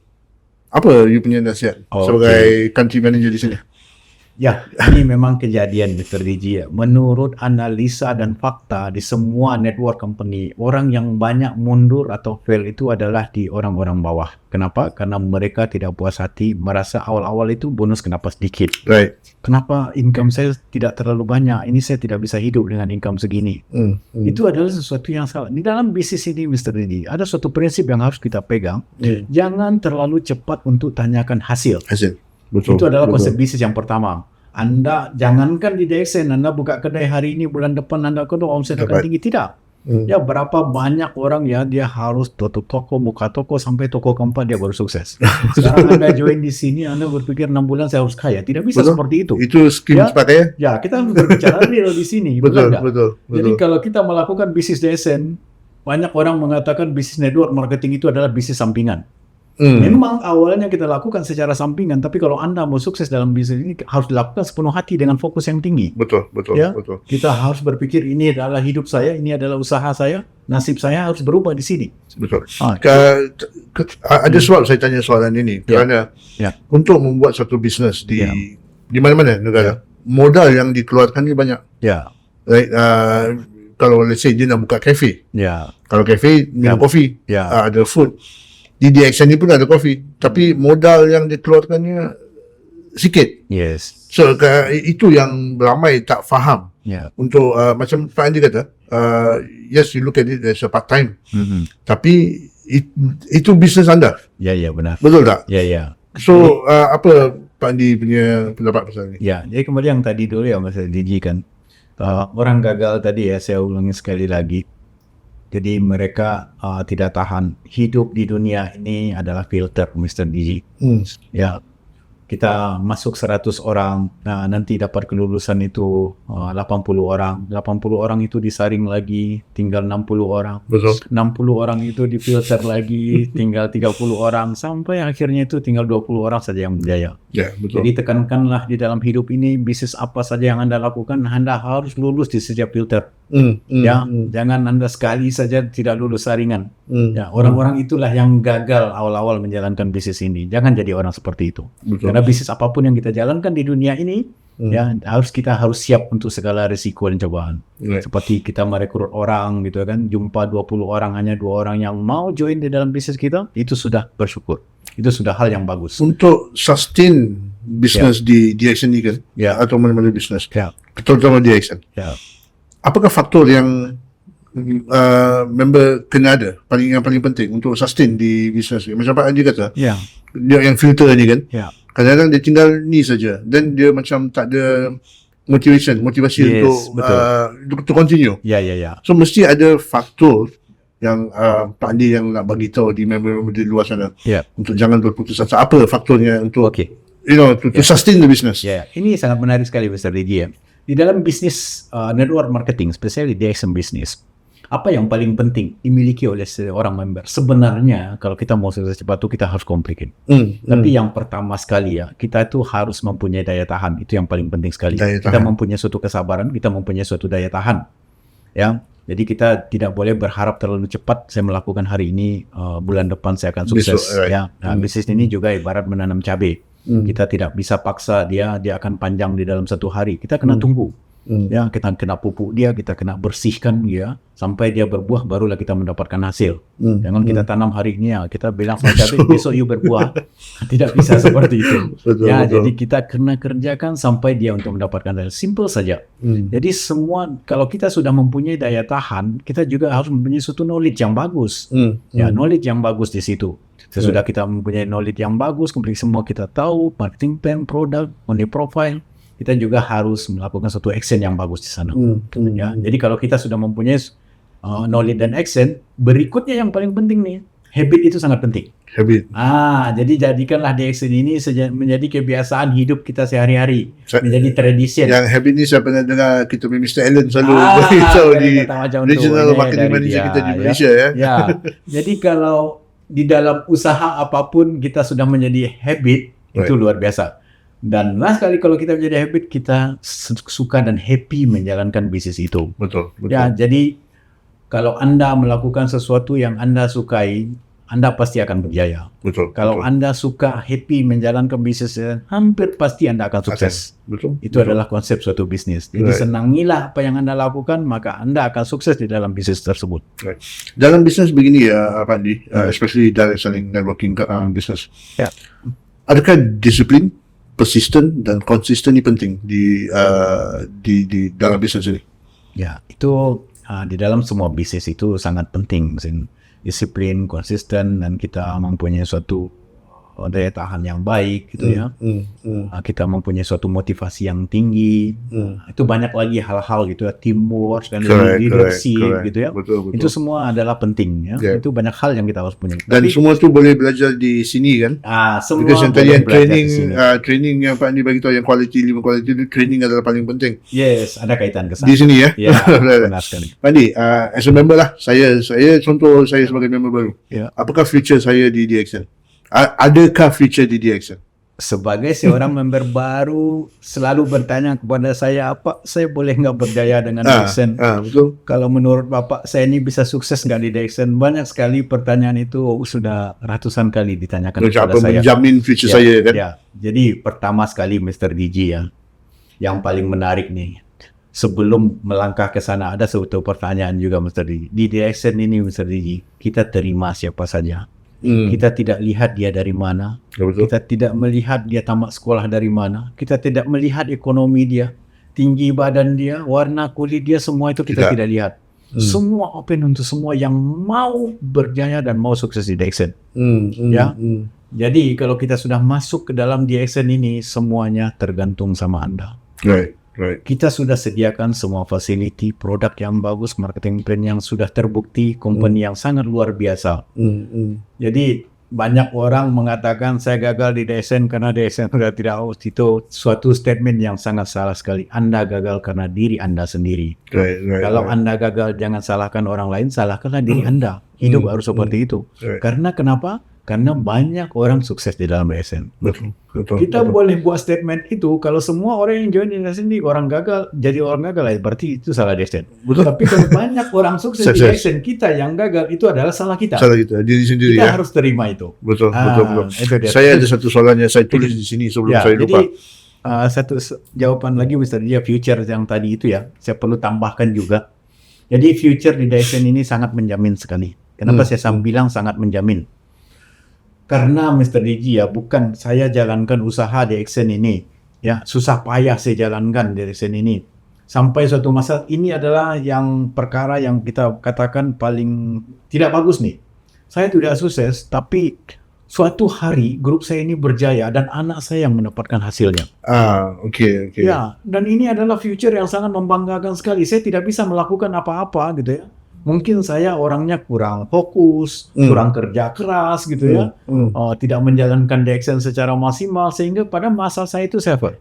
apa you punya nasihat sebagai country manager di sini? Ya, ini memang kejadian, Mr. DJ. Menurut analisa dan fakta di semua network company, orang yang banyak mundur atau fail itu adalah di orang-orang bawah. Kenapa? Karena mereka tidak puas hati, merasa awal-awal itu bonus kenapa sedikit. Kenapa income saya tidak terlalu banyak? Ini saya tidak bisa hidup dengan income segini. Itu adalah sesuatu yang salah. Di dalam bisnis ini, Mr. DJ, ada suatu prinsip yang harus kita pegang. Jangan terlalu cepat untuk tanyakan hasil. Betul, itu adalah konsep bisnis yang pertama. Anda jangankan di DXN, Anda buka kedai hari ini, bulan depan Anda kedua omset akan tinggi. Tidak. Ya, berapa banyak orang ya, dia harus tutup toko, buka toko, sampai toko keempat dia baru sukses. Sekarang Anda join di sini, Anda berpikir 6 bulan saya harus kaya. Tidak bisa seperti itu. Itu skill pakai. Ya, kita harus berbicara real di sini. Betul. Jadi kalau kita melakukan bisnis DXN, banyak orang mengatakan bisnis network marketing itu adalah bisnis sampingan. Memang awalnya kita lakukan secara sampingan, tapi kalau Anda mau sukses dalam bisnis ini harus dilakukan sepenuh hati dengan fokus yang tinggi. Betul. Kita harus berpikir ini adalah hidup saya, ini adalah usaha saya, nasib saya harus berubah di sini. Betul. Ada sebab saya tanya soalan ini kerana untuk membuat satu bisnis di mana-mana negara, modal yang dikeluarkan ni banyak. Kalau let's say dia nak buka kafe, kalau kafe minum kopi, ada food. Di DXN ni pun ada kopi, tapi modal yang dikeluarkannya sikit. So itu yang ramai tak faham. Untuk macam Pak Andi kata, yes, you look at it as a part time. Tapi itu bisnes anda. Benar. Betul tak? So jadi, apa Pak Andi punya pendapat pasal ni? Jadi kembali yang tadi dulu ya Mas DJ kan, orang gagal tadi ya, saya ulangi sekali lagi. Jadi mereka tidak tahan. Hidup di dunia ini adalah filter, Mr. DJ. Ya, kita masuk 100 orang, nah nanti dapat kelulusan itu 80 orang. 80 orang itu disaring lagi, tinggal 60 orang. 60 orang itu difilter lagi, tinggal 30 orang. Sampai akhirnya itu tinggal 20 orang saja yang berjaya. Ya, betul. Jadi tekankanlah di dalam hidup ini, bisnis apa saja yang Anda lakukan, Anda harus lulus di setiap filter. Ya, jangan Anda sekali saja tidak lulus saringan. Ya, orang-orang itulah yang gagal awal-awal menjalankan bisnis ini. Jangan jadi orang seperti itu. Betul. Karena bisnis apapun yang kita jalankan di dunia ini, ya kita harus siap untuk segala risiko dan cobaan. Right. Seperti kita merekrut orang gitu kan, jumpa 20 orang, hanya 2 orang yang mau join di dalam bisnis kita, itu sudah bersyukur. Itu sudah hal yang bagus. Untuk sustain bisnes di DXN ni kan, Ya. atau mana-mana bisnes, Ya, terutama DXN, ya. apakah faktor yang member kena ada yang paling penting untuk sustain di bisnes ni? Macam Pak Andi kata, Ya, dia yang filter ni kan, ya. kadang-kadang dia tinggal ni saja, dan dia macam tak ada motivasi Yes, untuk betul. to continue. Ya, ya, ya. So mesti ada faktor yang Pak Andi yang nak bagi tahu di member-member di luar sana Ya. untuk jangan berputus asa. Apa faktornya untuk Oke. to sustain the business? Ya, ini sangat menarik sekali Mr. DJ. Ya. Di dalam bisnis network marketing, especially di DXM business, apa yang paling penting dimiliki oleh seorang member? Sebenarnya kalau kita mau sukses cepat itu kita harus komplikin. Tapi yang pertama sekali ya, kita itu harus mempunyai daya tahan. Itu yang paling penting sekali. Daya Kita tahan. mempunyai suatu kesabaran, kita mempunyai suatu daya tahan. Ya, jadi kita tidak boleh berharap terlalu cepat. Saya melakukan hari ini, bulan depan saya akan sukses. Besok, right. Ya, nah, bisnis ini juga ibarat menanam cabai. Kita tidak bisa paksa dia akan panjang di dalam 1 hari. Kita kena tunggu. Ya, kita kena pupuk dia, kita kena bersihkan dia sampai dia berbuah, barulah kita mendapatkan hasil. Jangan kita tanam hari ini ya, kita bilang sama cabai besok you berbuah. Tidak bisa seperti itu. Betul, Ya, betul. jadi kita kena kerjakan sampai dia untuk mendapatkan hasil. Simple saja. Jadi semua, kalau kita sudah mempunyai daya tahan, kita juga harus mempunyai suatu knowledge yang bagus. Ya, knowledge yang bagus di situ. Sesudah kita mempunyai knowledge yang bagus, kemudian semua kita tahu, marketing plan, produk, money profile, kita juga harus melakukan suatu action yang bagus di sana. Ya, jadi kalau kita sudah mempunyai knowledge dan action, berikutnya yang paling penting nih, habit itu sangat penting. Habit. Jadi jadikanlah DXN ini menjadi kebiasaan hidup kita sehari-hari, Sa- menjadi tradisi. Yang habit ni saya pernah dengar kita punya Mr. Allen selalu Ah, beritahu di kata macam tu. regional Ini marketing dari manager dia, kita di ya. Malaysia ya. Ya, jadi kalau di dalam usaha apapun kita sudah menjadi habit, itu Right. luar biasa. Dan last kali kalau kita menjadi habit, kita suka dan happy menjalankan bisnis itu. Betul. Ya, jadi kalau Anda melakukan sesuatu yang Anda sukai, Anda pasti akan berjaya. Betul. Kalau Anda suka happy menjalankan bisnis, hampir pasti Anda akan sukses. Betul. Itu adalah konsep suatu bisnis. Jadi Right. senangilah apa yang Anda lakukan, maka Anda akan sukses di dalam bisnis tersebut. Right. Dalam bisnes begini ya Pak Andi, especially direct selling networking business. Ya. Adakah disiplin, persisten dan konsisten ini penting di dalam bisnes ini? Ya, itu di dalam semua bisnis itu sangat penting. Disiplin, konsisten, dan kita mempunyai suatu daya tahan yang baik gitu ya. Kita mempunyai suatu motivasi yang tinggi. Itu banyak lagi hal-hal gitu ya, teamwork dan leadership gitu ya. Betul. Itu semua adalah penting ya. Yeah. Itu banyak hal yang kita harus punya. Dan semua tu boleh belajar di sini kan? Semua Because yang tadi boleh yang belajar di sini. training yang Pak Andi bagi tahu yang quality, 5 quality itu training adalah paling penting. Yes, ada kaitan ke sana. Di sini ya. Ya, benar sekali. Pak Andi, as a member lah, saya contoh saya sebagai member baru. Ya. Apakah future saya di DXN? Adakah future di DXN? Sebagai seorang member baru, selalu bertanya kepada saya, apa saya boleh nggak berjaya dengan DXN? Betul. Kalau menurut Bapak, saya ini bisa sukses nggak di DXN? Banyak sekali pertanyaan itu, sudah ratusan kali ditanyakan kepada Apa saya. menjamin future Ya, saya kan? ya. Jadi pertama sekali Mr. DJ ya, yang paling menarik nih, sebelum melangkah ke sana ada suatu pertanyaan juga Mr. DJ. Di DXN ini Mr. DJ, kita terima siapa saja. Kita tidak lihat dia dari mana. Ya, betul. Kita tidak melihat dia tamat sekolah dari mana. Kita tidak melihat ekonomi dia, tinggi badan dia, warna kulit dia, semua itu kita tidak lihat. Semua open untuk semua yang mau berjaya dan mau sukses di DXN. Ya. Jadi kalau kita sudah masuk ke dalam DXN ini, semuanya tergantung sama Anda. Right. Kita sudah sediakan semua facility, produk yang bagus, marketing plan yang sudah terbukti, company yang sangat luar biasa. Jadi banyak orang mengatakan saya gagal di DXN karena DXN sudah tidak aus. Itu suatu statement yang sangat salah sekali. Anda gagal karena diri Anda sendiri. Kalau Anda gagal, jangan salahkan orang lain, salahkanlah diri Anda. Hidup harus seperti itu. Karena kenapa? Karena banyak orang sukses di dalam DXN. Betul. Kita boleh buat statement itu kalau semua orang yang join di DXN ini orang gagal, jadi orang gagal ya berarti itu salah DXN. Betul. Tapi kalau banyak orang sukses di DXN, kita yang gagal itu adalah salah kita. Salah kita, diri sendiri Kita ya. harus terima itu. Betul. Itu dia. Saya ada satu soalan yang saya tulis di sini sebelum saya lupa. Jadi satu jawaban lagi Mr. Dia future yang tadi itu ya, saya perlu tambahkan juga. Jadi future di DXN ini sangat menjamin sekali. Kenapa saya bilang sangat menjamin? Karena Mr. Digi ya, bukan saya jalankan usaha DXN ini, ya susah payah saya jalankan DXN ini. Sampai suatu masa ini adalah yang perkara yang kita katakan paling tidak bagus nih. Saya tidak sukses, tapi suatu hari grup saya ini berjaya dan anak saya yang mendapatkan hasilnya. Oke. Ya, dan ini adalah future yang sangat membanggakan sekali. Saya tidak bisa melakukan apa-apa gitu ya. Mungkin saya orangnya kurang fokus, kurang kerja keras gitu ya. Tidak menjalankan DXN secara maksimal sehingga pada masa saya itu suffer.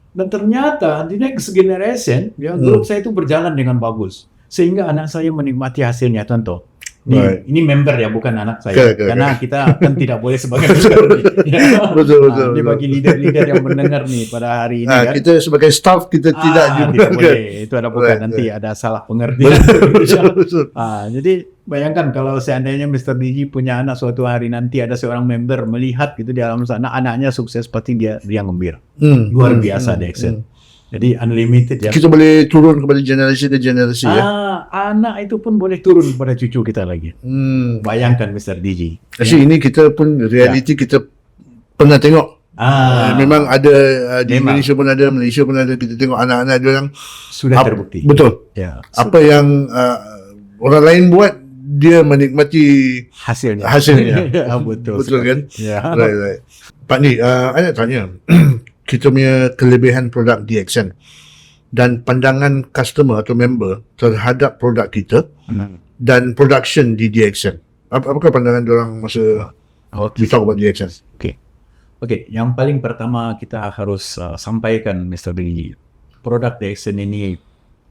Dan ternyata di next generation ya grup saya itu berjalan dengan bagus. Sehingga anak saya menikmati hasilnya contoh. Ini member ya, bukan anak saya. Karena kita kan tidak boleh sebagai member. Ya. Betul. Ini bagi leader-leader yang mendengar nih pada hari ini kan. Kita sebagai staff kita tidak boleh. Itu ada bukan nanti ada salah pengertian. Betul. Jadi bayangkan kalau seandainya Mr. Digi punya anak suatu hari nanti ada seorang member melihat gitu di alam sana anaknya sukses pasti dia gembira. Luar biasa DXN. Jadi unlimited ya. Kita boleh turun kepada generasi dan generasi ya. Anak itu pun boleh turun kepada cucu kita lagi. Bayangkan Mr. Digi. Jadi ini kita pun reality kita pernah tengok. Memang ada di Indonesia pun ada, Malaysia pun ada. Kita tengok anak-anak dia orang sudah terbukti. Betul. Ya. Apa yang orang lain buat dia menikmati hasilnya. Ya, betul kan? Ya. Right. Pak Ni, saya nak tanya. Kita punya kelebihan produk DXN dan pandangan customer atau member terhadap produk kita dan production di DXN. Apakah pandangan diorang masa we talk about DXN? Oke. Yang paling pertama kita harus sampaikan Mr. Digi. Produk DXN ini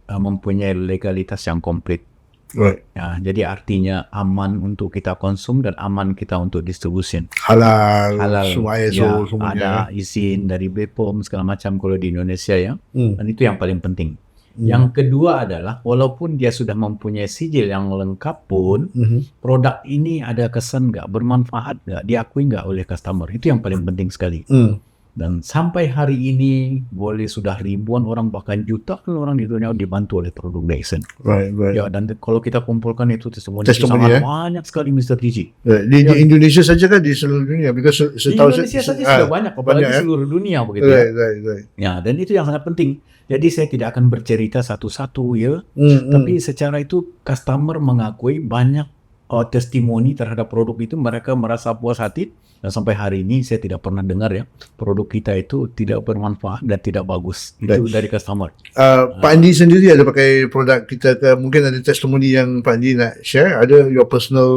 mempunyai legalitas yang komplit. Right. Ya, jadi artinya aman untuk kita konsum dan aman kita untuk distribution. Halal. Semua ISO, ya, ada izin dari BPOM segala macam kalau di Indonesia ya. Dan itu yang paling penting. Yang kedua adalah walaupun dia sudah mempunyai sijil yang lengkap pun, produk ini ada kesan nggak, bermanfaat nggak, diakui nggak oleh customer. Itu yang paling penting sekali. Dan sampai hari ini boleh sudah ribuan orang bahkan jutaan orang di dunia dibantu oleh produk DXN. Right. Ya, dan kalau kita kumpulkan itu testimoni sangat banyak sekali Mr. Digi. Di Indonesia saja kan di seluruh dunia? Because di Indonesia saja sudah banyak, apalagi seluruh dunia begitu right. Ya, dan itu yang sangat penting. Jadi saya tidak akan bercerita satu-satu ya, tapi secara itu customer mengakui banyak testimoni terhadap produk itu, mereka merasa puas hati. Dan sampai hari ini saya tidak pernah dengar ya produk kita itu tidak bermanfaat dan tidak bagus. Itu dari customer. Pak Andi sendiri ada pakai produk kita ke? Mungkin ada testimoni yang Pak Andi nak share? Ada your personal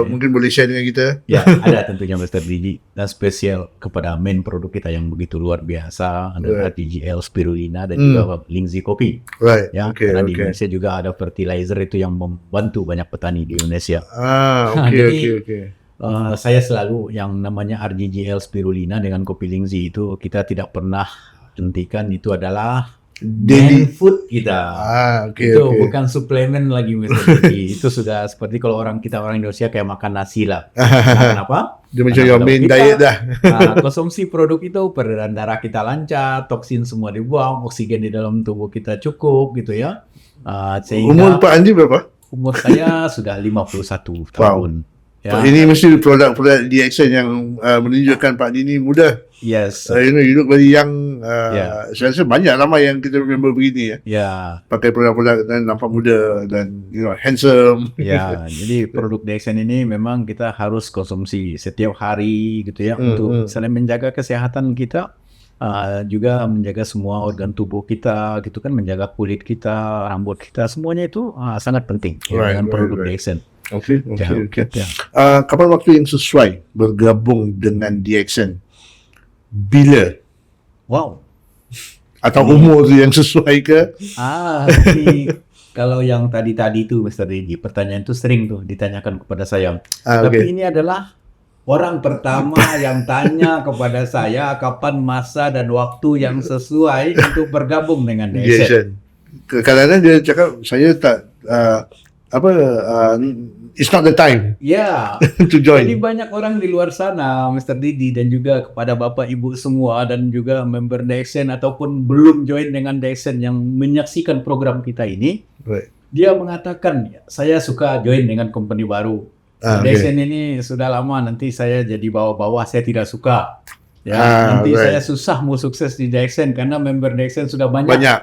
mungkin boleh share dengan kita? Ya, ada tentunya Mr. Digi. Dan spesial kepada main produk kita yang begitu luar biasa. Ada RGGL Spirulina dan juga Lingzi Kopi. Right. Ya, karena di Indonesia juga ada fertilizer itu yang membantu banyak petani di Indonesia. Oke. Saya selalu yang namanya RGGL Spirulina dengan kopi Lingzi itu kita tidak pernah hentikan, itu adalah daily food kita. Bukan suplemen lagi Mr. Digi. Itu sudah seperti kalau orang Indonesia kayak makan nasi lah. Kenapa? Dia macam your main diet dah. Konsumsi produk itu peredaran darah kita lancar, toksin semua dibuang, oksigen di dalam tubuh kita cukup gitu ya. Sehingga umur Pak Andi berapa? Umur saya sudah 51 tahun. Ya. Ini mesti produk-produk DXN yang menunjukkan Pak Andi ni muda. Yes. You look very young. Saya rasa banyak ramai yang kita member begini ya. Pakai produk-produk dan nampak muda dan handsome. Ya, jadi produk DXN ini memang kita harus konsumsi setiap hari gitu ya untuk selain menjaga kesehatan kita, juga menjaga semua organ tubuh kita gitu kan, menjaga kulit kita, rambut kita, semuanya itu sangat penting dengan produk DXN. Oke. Kapan waktu yang sesuai bergabung dengan DXN? Bila? Wow. Atau umur yang sesuai ke? Kalau yang tadi itu, Mr. Didi, pertanyaan itu sering tuh ditanyakan kepada saya. Ah, Tapi okay. ini adalah orang pertama yang tanya kepada saya kapan masa dan waktu yang sesuai untuk bergabung dengan DSN. Jason. Kadang-kadang dia cakap saya tak it's not the time Ya, to jadi join. banyak orang di luar sana, Mr. Didi, dan juga kepada Bapak Ibu semua dan juga member DSN ataupun belum join dengan DSN yang menyaksikan program kita ini, Right. dia mengatakan, saya suka join dengan company baru. Okay. DSN ini sudah lama, nanti saya jadi bawah-bawah, saya tidak suka. Ya, nanti right. saya susah mau sukses di DSN karena member DSN sudah banyak. Banyak.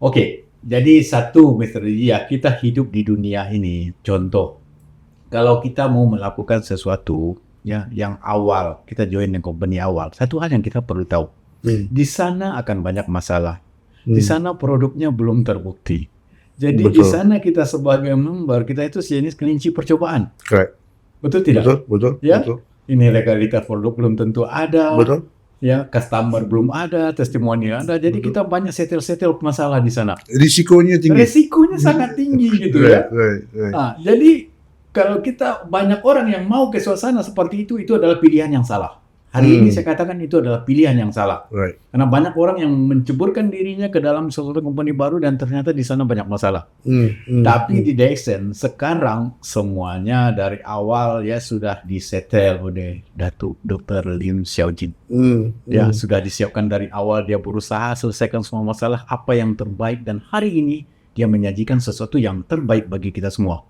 Oke, jadi satu, Mr. Didi, ya, kita hidup di dunia ini. Contoh, kalau kita mau melakukan sesuatu ya yang awal, kita join dengan company awal. Satu hal yang kita perlu tahu, di sana akan banyak masalah. Di sana produknya belum terbukti. Jadi di Betul. sana kita sebagai member, kita itu jenis kelinci percobaan. Correct. Betul tidak? Betul. Ya? Betul. Ini legalitas produk belum tentu ada. Betul. Ya, customer belum ada, testimoni ada. Jadi kita banyak settle masalah di sana. Risikonya tinggi. Resikonya sangat tinggi gitu ya. Right. Nah, jadi kalau kita banyak orang yang mau ke suasana seperti itu adalah pilihan yang salah. Hari ini saya katakan itu adalah pilihan yang salah. Right. Karena banyak orang yang menceburkan dirinya ke dalam suatu company baru dan ternyata di sana banyak masalah. Tapi di DSN sekarang semuanya dari awal ya sudah disetel oleh Datuk Dr. Lim Xiaojin. Ya, sudah disiapkan dari awal, dia berusaha selesaikan semua masalah apa yang terbaik, dan hari ini dia menyajikan sesuatu yang terbaik bagi kita semua.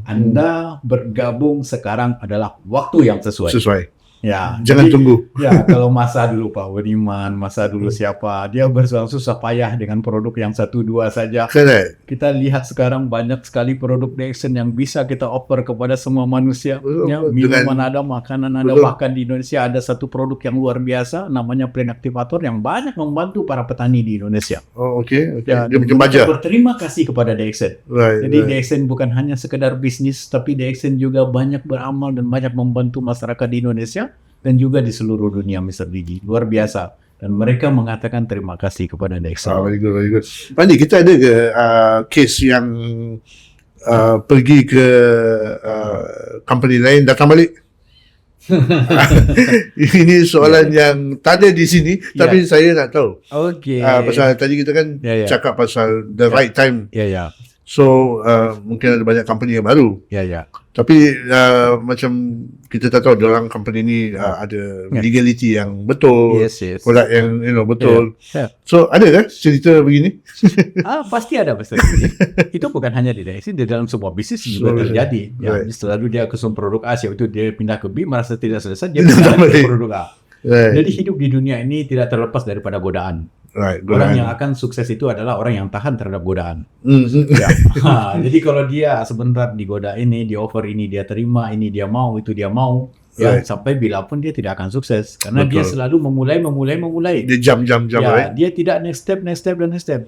Anda bergabung sekarang adalah waktu yang sesuai. Ya, Jangan jadi, tunggu. Ya, kalau masa dulu Pak Wediman, masa dulu siapa, dia berjuang susah payah dengan produk yang 1-2 saja. Correct. Kita lihat sekarang banyak sekali produk DSN yang bisa kita offer kepada semua manusia. Betul, Ya, betul. minuman ada, makanan ada, Betul. bahkan di Indonesia ada satu produk yang luar biasa namanya Plant Activator yang banyak membantu para petani di Indonesia. Oh, okay. Ya, Dia dan macam baja. kita berterima kasih kepada DSN. Right. Jadi DSN bukan hanya sekedar bisnis, tapi DSN juga banyak beramal dan banyak membantu masyarakat di Indonesia dan juga di seluruh dunia, Mr. Didi. Luar biasa. Dan mereka mengatakan terima kasih kepada DSN. Very good. Pandi, kita ada ke case yang pergi ke company lain datang balik? Ini soalan yang tak ada di sini, tapi saya nak tahu. Oke. Pasal tadi kita kan cakap pasal the right time. Ya. So mungkin ada banyak company yang baru. Ya. Tapi macam kita tak tahu orang company ni ada legality yang betul, Yes. produk yang betul. Ya. So ada ke cerita begini? Pasti ada, Mr. Didi. Itu bukan hanya di DSN, di dalam semua bisnis juga terjadi. Ya, selalu dia kesum produk A, itu dia pindah ke B, merasa tidak selesai, dia pindah ke produk A. Right. Jadi hidup di dunia ini tidak terlepas daripada godaan. Right. Orang yang akan sukses itu adalah orang yang tahan terhadap godaan. Ya. Jadi kalau dia sebentar digoda ini, dia offer ini dia terima, ini dia mau, itu dia mau, ya sampai bila pun dia tidak akan sukses karena dia selalu memulai. Dia jam, Ya, right? dia tidak next step.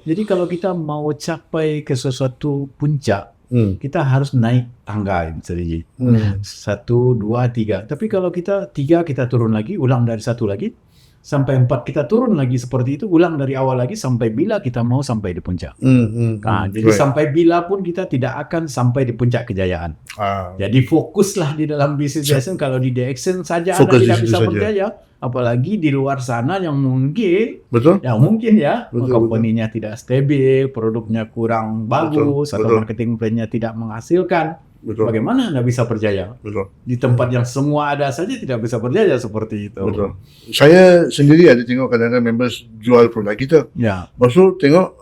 Jadi kalau kita mau capai ke sesuatu puncak, kita harus naik tangga, jadi 1, 2, 3. Tapi kalau kita 3 kita turun lagi, ulang dari 1 lagi. Sampai 4 kita turun lagi seperti itu, ulang dari awal lagi sampai bila kita mau sampai di puncak. Jadi sampai bila pun kita tidak akan sampai di puncak kejayaan. Jadi fokuslah di dalam bisnis DSN. Kalau di DSN saja Anda tidak bisa berjaya, apalagi di luar sana yang mungkin, company-nya tidak stabil, produknya kurang bagus, atau marketing plan-nya tidak menghasilkan. Betul. Bagaimana Anda bisa berjaya? Betul. Di tempat yang semua ada saja tidak bisa berjaya seperti itu. Betul. Saya sendiri ada tengok kadang-kadang members jual produk kita. Ya. Lepas tu tengok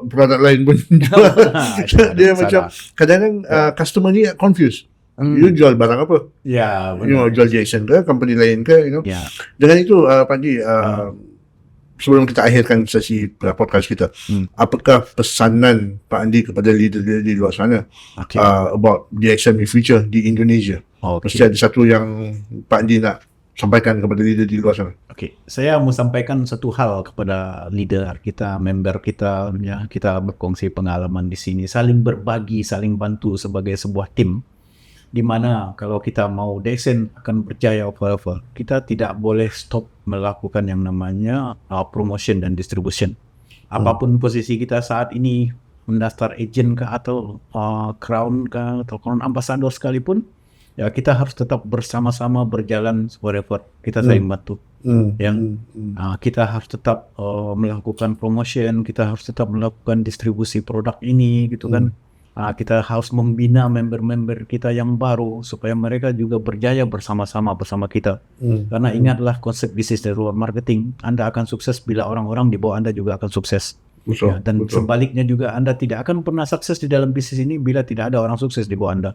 produk lain pun jual. Dia macam kadang-kadang customer ni confused. You jual barang apa? Ya, benar. You jual Jason ke, company lain ke, Ya. Dengan itu Pandi, sebelum kita akhirkan sesi podcast kita, apakah pesanan Pak Andi kepada leader-leader di luar sana about DXM in future di Indonesia? Mesti ada satu yang Pak Andi nak sampaikan kepada leader di luar sana. Saya mau sampaikan satu hal kepada leader kita, member kita, ya, kita berkongsi pengalaman di sini, saling berbagi, saling bantu sebagai sebuah tim. Di mana kalau kita mau DSN akan berjaya overall, kita tidak boleh stop melakukan yang namanya promotion dan distribution. Apapun posisi kita saat ini, mendaftar agent kah atau crown kah atau crown ambassador sekalipun, ya kita harus tetap bersama-sama berjalan forever. Kita saling bantu. Kita harus tetap melakukan promotion, kita harus tetap melakukan distribusi produk ini gitu kan. Kita harus membina member-member kita yang baru supaya mereka juga berjaya bersama-sama bersama kita. Karena ingatlah konsep bisnis dari luar marketing, Anda akan sukses bila orang-orang di bawah Anda juga akan sukses. Betul, Dan betul. sebaliknya juga Anda tidak akan pernah sukses di dalam bisnis ini bila tidak ada orang sukses di bawah Anda.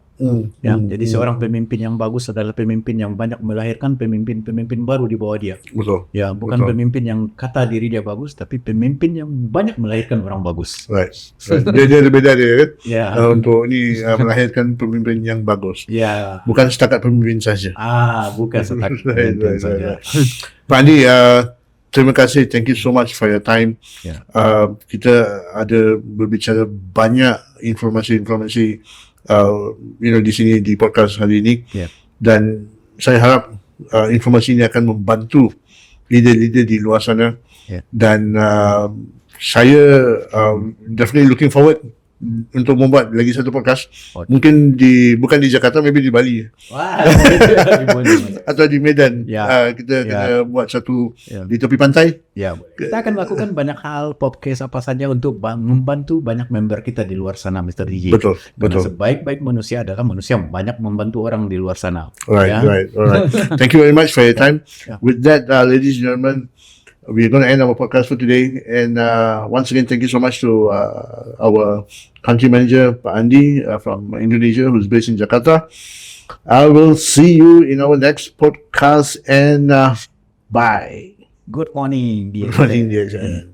Jadi seorang pemimpin yang bagus adalah pemimpin yang banyak melahirkan pemimpin-pemimpin baru di bawah dia. Betul. Ya, bukan Betul. pemimpin yang kata diri dia bagus, tapi pemimpin yang banyak melahirkan orang bagus. Right. Dia ada beda dia kan. Ya. Untuk ini melahirkan pemimpin yang bagus. Ya. Bukan setakat pemimpin saja. Bukan setakat Right, pemimpin right, saja. Pak Andi, terima kasih. Thank you so much for your time. Ya. Kita ada berbicara banyak informasi-informasi di sini di podcast hari ini. Ya. Dan saya harap informasi ini akan membantu leader-leader di luar sana. Ya. Dan saya definitely looking forward untuk membuat lagi satu podcast. Mungkin bukan di Jakarta, maybe di Bali Wah, atau di Medan. Ya. Kita Ya. kena buat satu Ya. di tepi pantai. Ya, kita akan lakukan banyak hal podcast apa saja untuk membantu banyak member kita di luar sana, Mr. DJ. Betul, Karena betul. sebaik-baik manusia adalah manusia yang banyak membantu orang di luar sana. Right, Ya. right, all right. Thank you very much for your time. Yeah. With that, ladies and gentlemen, we're going to end our podcast for today. And once again, thank you so much to our country manager, Pak Andi, from Indonesia, who's based in Jakarta. I will see you in our next podcast, and bye. Good morning, Good morning, dear.